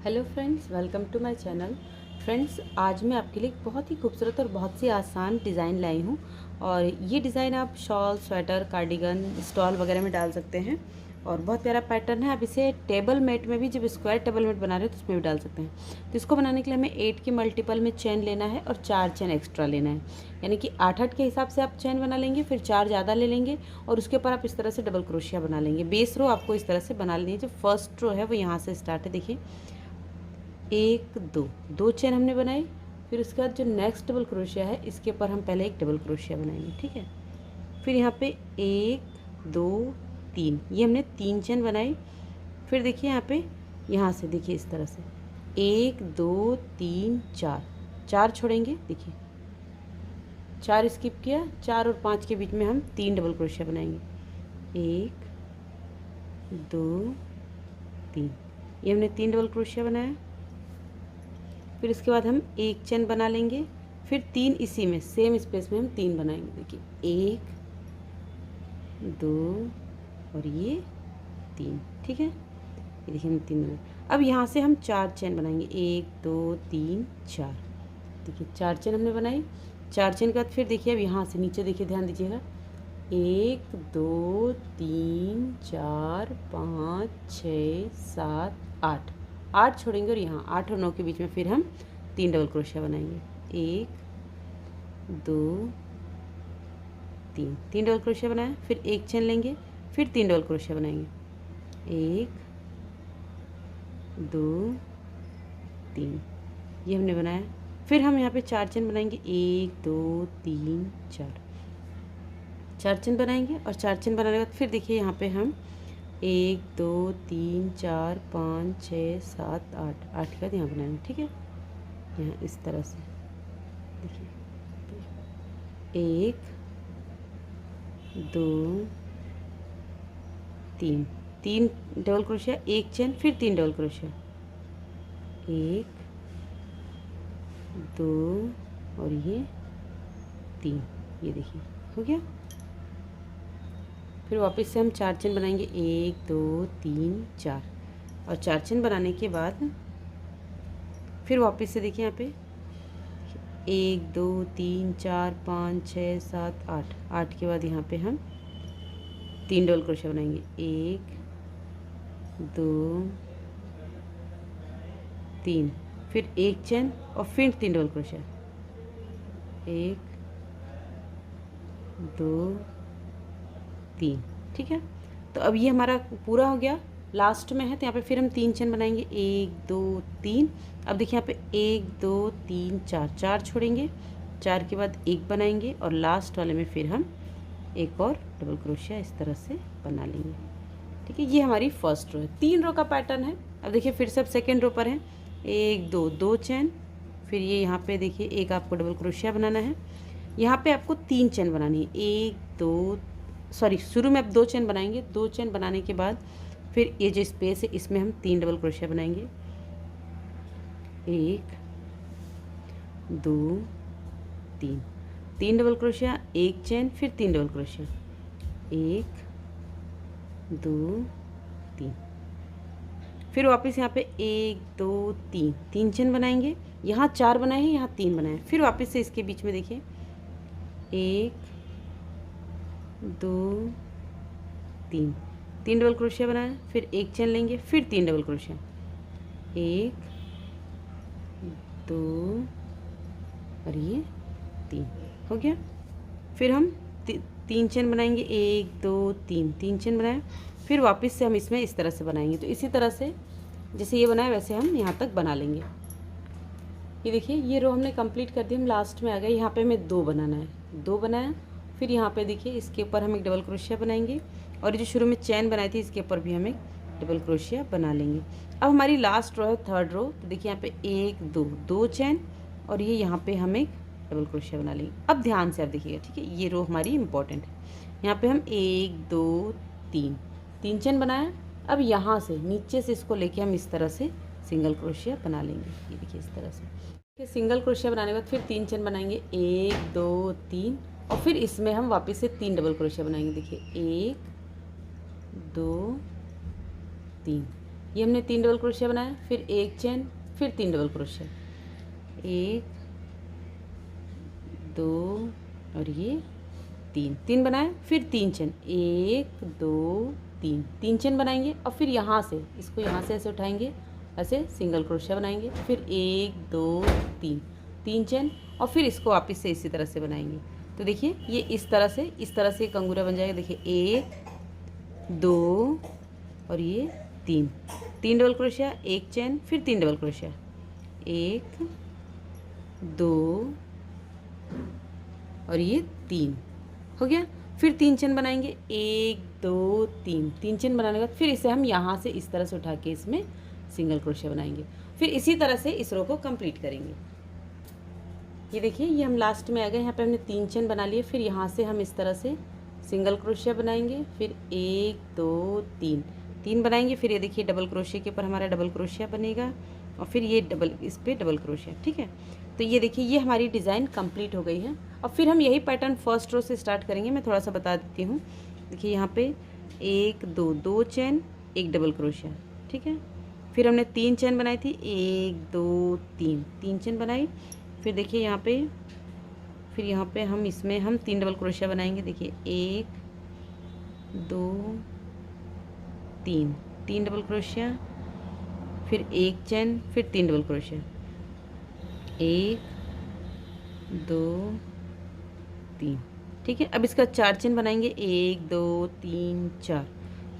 Hello friends, welcome to my channel. Friends, आज मैं आपके लिए एक बहुत ही खूबसूरत और बहुत सी आसान डिज़ाइन लाई हूँ। और ये डिज़ाइन आप शॉल, स्वेटर, कार्डिगन, स्टॉल वगैरह में डाल सकते हैं और बहुत प्यारा पैटर्न है। आप इसे टेबल मैट में भी, जब स्क्वायर टेबल मैट बना रहे हो तो उसमें भी डाल सकते हैं। तो इसको बनाने के लिए हमें 8 के मल्टीपल में चेन लेना है और 4 चेन एक्स्ट्रा लेना है, यानी कि 8-8 के हिसाब से आप चेन बना लेंगे, फिर 4 ज़्यादा ले लेंगे और उसके ऊपर आप इस तरह से डबल क्रोशिया बना लेंगे। बेस रो आपको इस तरह से बना लेनी है। जो फर्स्ट रो है वो यहाँ से स्टार्ट है, देखिए 1 2 2 चेन हमने बनाई। फिर उसके बाद जो नेक्स्ट डबल क्रोशिया है इसके ऊपर हम पहले एक डबल क्रोशिया बनाएंगे, ठीक है। फिर यहाँ पे 1 2 3, ये हमने 3 चेन बनाई। फिर देखिए यहाँ पे, यहाँ से देखिए इस तरह से 1 2 3 4, 4 छोड़ेंगे, देखिए 4 स्किप किया, 4 और 5 के बीच में हम 3 डबल क्रोशिया बनाएंगे। 1 2 3, ये हमने 3 डबल क्रोशिया बनाया। फिर इसके बाद हम एक चेन बना लेंगे, फिर 3 इसी में सेम स्पेस में हम 3 बनाएंगे। देखिए 1 2 और ये 3, ठीक है। ये देखिए हम 3 बनाए। अब यहाँ से हम 4 चेन बनाएंगे, 1 2 3 4। देखिए 4 चेन हमने बनाई। 4 चेन के बाद फिर देखिए अब यहाँ से नीचे देखिए, ध्यान दीजिएगा, 1 2 3 4 5 6 7 8, 8 छोड़ेंगे और यहाँ 8 और 9 के बीच में फिर हम 3 डबल क्रोशिया बनाएंगे। 1 2 3, 3 डबल क्रोशिया बनाया। फिर एक चेन लेंगे, फिर 3 डबल क्रोशिया बनाएंगे। 1 2 3, ये हमने बनाया। फिर हम यहाँ पे 4 चेन बनाएंगे, 1 2 3 4, 4 चेन बनाएंगे। और 4 चेन बनाने के बाद फिर देखिए यहाँ पे हम 1 2 3 4 5 6 7 8, 8 के बाद यहाँ बनाएंगे, ठीक है। यहाँ इस तरह से देखिए 1 2 3, 3 डबल क्रोशिया, एक चेन, फिर 3 डबल क्रोशिया, 1 2 और ये 3, ये देखिए हो गया। फिर वापस से हम 4 चेन बनाएंगे, 1 2 3 4, और 4 चेन बनाने के बाद फिर वापस से देखिए यहाँ पे 1 2 3 4 5 6 7 8, 8 के बाद यहाँ पे हम 3 डबल क्रोशिया बनाएंगे, 1 2 3, फिर एक चेन और फिर 3 डबल क्रोशिया, 1 2 3, ठीक है। तो अब ये हमारा पूरा हो गया। लास्ट में है तो यहाँ पे फिर हम 3 चेन बनाएंगे, 1 2 3। अब देखिए यहाँ पे 1 2 3 4, 4 छोड़ेंगे, 4 के बाद एक बनाएंगे और लास्ट वाले में फिर हम एक और डबल क्रोशिया इस तरह से बना लेंगे, ठीक है। ये हमारी फर्स्ट रो है। 3 रो का पैटर्न है। अब देखिए फिर से अब सेकेंड रो पर है, 1 2 2 चेन, फिर ये यहाँ पे देखिए एक आपको डबल क्रोशिया बनाना है। यहाँ पे आपको 3 चेन बनानी है, 1 2 सॉरी शुरू में आप 2 चेन बनाएंगे। 2 चेन बनाने के बाद फिर ये जो स्पेस है इसमें हम 3 डबल क्रोशिया बनाएंगे, 1 2 3, 3 डबल क्रोशिया, एक चेन, फिर 3 डबल क्रोशिया, 1 2 3। फिर वापस यहाँ पे 1 2 3, 3 चेन बनाएंगे। यहाँ 4 बनाए हैं, यहाँ 3 बनाए हैं। फिर वापस से इसके बीच में देखिए 1 2 3, 3 डबल क्रोशिया बनाया, फिर एक चेन लेंगे, फिर 3 डबल क्रोशिया, 1 2 और ये 3, हो गया। फिर हम 3 चेन बनाएंगे, 1 2 3, 3 चेन बनाए। फिर वापस से हम इसमें इस तरह से बनाएंगे। तो इसी तरह से जैसे ये बनाया वैसे हम यहाँ तक बना लेंगे। ये देखिए ये रो हमने कंप्लीट कर दी। हम लास्ट में आ गए, यहाँ पे हमें 2 बनाना है, 2 बनाया। फिर यहाँ पे देखिए इसके ऊपर हम एक डबल क्रोशिया बनाएंगे और ये जो शुरू में चेन बनाई थी इसके ऊपर भी हम एक डबल क्रोशिया बना लेंगे। अब हमारी लास्ट रो है, थर्ड रो। तो देखिए यहाँ पे 1 2 2 चेन और ये यहाँ पे हम एक डबल क्रोशिया बना लेंगे। अब ध्यान से आप देखिएगा, ठीक है, ये रो हमारी इंपॉर्टेंट है। यहाँ पे हम 1 2 3, 3 चेन बनाया। अब यहाँ से नीचे से इसको लेके हम इस तरह से सिंगल क्रोशिया बना लेंगे। ये देखिए इस तरह से सिंगल क्रोशिया बनाने के बाद फिर 3 चेन बनाएंगे, 1 2 3, और फिर इसमें हम वापस से 3 डबल क्रोशिया बनाएंगे। देखिए 1 2 3, ये हमने 3 डबल क्रोशिया बनाया, फिर एक चेन, फिर 3 डबल क्रोशिया, 1 2 और ये 3 बनाए, फिर 3 चेन, 1 2 3 चेन बनाएंगे और फिर यहाँ से इसको यहाँ से ऐसे उठाएंगे, ऐसे सिंगल क्रोशिया बनाएंगे, फिर 1 2 3 चेन और फिर इसको वापस से इसी तरह से बनाएंगे। तो देखिए ये इस तरह से कंगूरा बन जाएगा। देखिए 1 2 और ये 3 डबल क्रोशिया, एक चेन, फिर 3 डबल क्रोशिया, 1 2 और ये 3 हो गया। फिर 3 चेन बनाएंगे, 1 2 3 चेन बनाने के बाद फिर इसे हम यहाँ से इस तरह से उठा के इसमें सिंगल क्रोशिया बनाएंगे। फिर इसी तरह से इस रो को कंप्लीट करेंगे। ये देखिए ये हम लास्ट में आ गए, यहाँ पे हमने 3 चेन बना लिए, फिर यहाँ से हम इस तरह से सिंगल क्रोशिया बनाएंगे, फिर 1 2 3 बनाएंगे, फिर ये देखिए डबल क्रोशिया के ऊपर हमारा डबल क्रोशिया बनेगा और फिर ये इस पर डबल क्रोशिया। ठीक है, तो ये देखिए ये हमारी डिज़ाइन कंप्लीट हो गई है। अब फिर हम यही पैटर्न फर्स्ट रो से स्टार्ट करेंगे। मैं थोड़ा सा बता देती हूँ। देखिए यहाँ पे 1 2 चेन, एक डबल क्रोशिया। ठीक है, फिर हमने 3 चेन बनाई थी, 1 2 3 चेन बनाई। फिर देखिए यहाँ पे हम इसमें 3 डबल क्रोशिया बनाएंगे। देखिए 1 2 3 डबल क्रोशिया, फिर एक चेन, फिर 3 डबल क्रोशिया, 1 2 3। ठीक है, अब इसका 4 चेन बनाएंगे, 1 2 3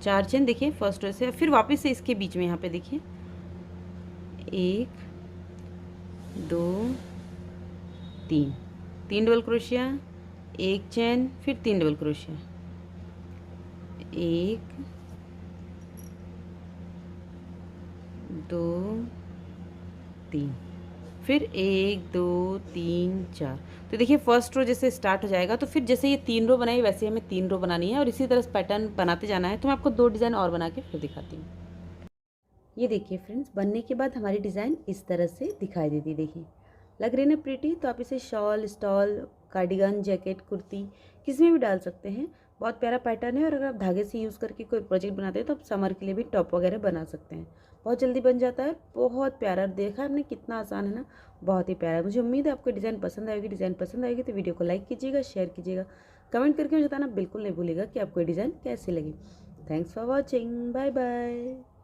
4 चेन। देखिए फर्स्ट रो से फिर वापस से इसके बीच में यहाँ पे देखिए 1 2 3 डबल क्रोशिया, एक चेन, फिर 3 डबल क्रोशिया, 1 2 3, फिर 1 2 3 4। तो देखिए फर्स्ट रो जैसे स्टार्ट हो जाएगा, तो फिर जैसे ये 3 रो बनाई वैसे हमें 3 रो बनानी है और इसी तरह पैटर्न बनाते जाना है। तो मैं आपको 2 डिज़ाइन और बना के फिर दिखाती हूँ। ये देखिए फ्रेंड्स, बनने के बाद हमारी डिज़ाइन इस तरह से दिखाई देती। देखिए लग रही ना प्रीटी। तो आप इसे shawl, stall, cardigan, jacket, kurti किसी में भी डाल सकते हैं। बहुत प्यारा पैटर्न है और अगर आप धागे से यूज़ करके कोई प्रोजेक्ट बनाते हैं तो आप समर के लिए भी टॉप वगैरह बना सकते हैं। बहुत जल्दी बन जाता है, बहुत प्यारा। देखा आपने कितना आसान है ना, बहुत ही प्यारा। मुझे उम्मीद है आपको डिज़ाइन पसंद आएगी। डिज़ाइन पसंद आएगी तो वीडियो को लाइक कीजिएगा, शेयर कीजिएगा, कमेंट करके मुझे बताना बिल्कुल नहीं भूलिएगा कि आपको डिज़ाइन कैसी लगी। Thanks for watching, bye bye.